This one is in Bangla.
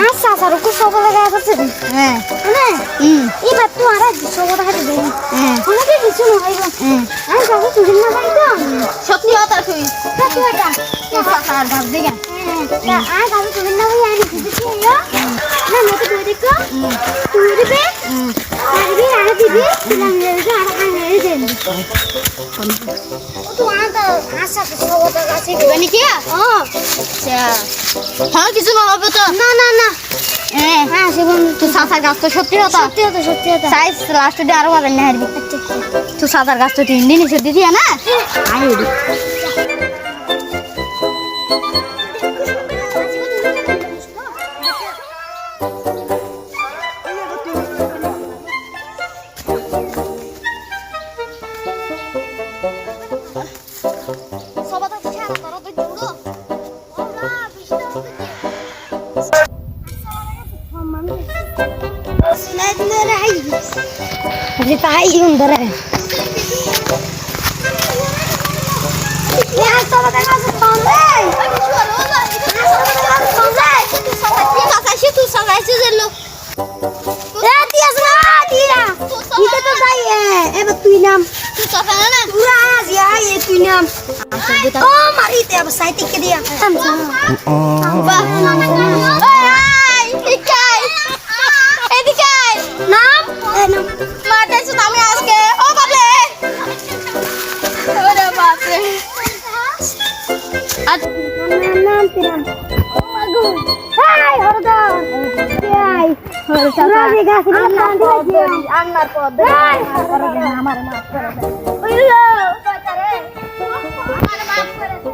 আচ্ছা স্যার খুব সকালে গায়ে করছে হ্যাঁ এবার তো আর সকালে হাতে দেই অনেকে কিছু না হইব আমি কাছে তুই না পাই তো সত্যি কথা তুই সত্যি কথা স্যার ভাব দেখেন আর কাছে তুই না হই আমি দিছি না না তো তুই দেখো তুই দিবে আরে আরে দিবি তুই মেরে আর আরে দেন তো আটা আশা তো সকালে গাছে দিবেন কি আচ্ছা হ্যাঁ কিছু না হবে তো না না না হ্যাঁ সেবন তুই সাসার গাছ তো সত্যি কথা সাইজ লাস্ট ডে আরো পাবেন না হারবি তুই সাসার গাছ তো 3 দিন এসে দিদি না আই ওডি সবাই তো খেলা করো তুই পুরো अरे ताई अंदर है यार तो बता ना कौन है तू सगाई से लो ए दिया ना दिया ये तो ताई है ए बस तू नाम तू सगाई ना पूरा आज यार ये तू नाम ओ मारी ते अब साइड के दिया वाह इकाई এদিকে নাম মাঠে শুধু আমি আজকে ও বাবলে ওরে বাপরে আজ নাম তিরাম ও আগু হাই হরদা হাই হরদা রাজি গাছ নাম দিলা আন্নার পদ হাই আমার মাফ করে দে ওইলো বাচ্চারে আমার মাফ করে দে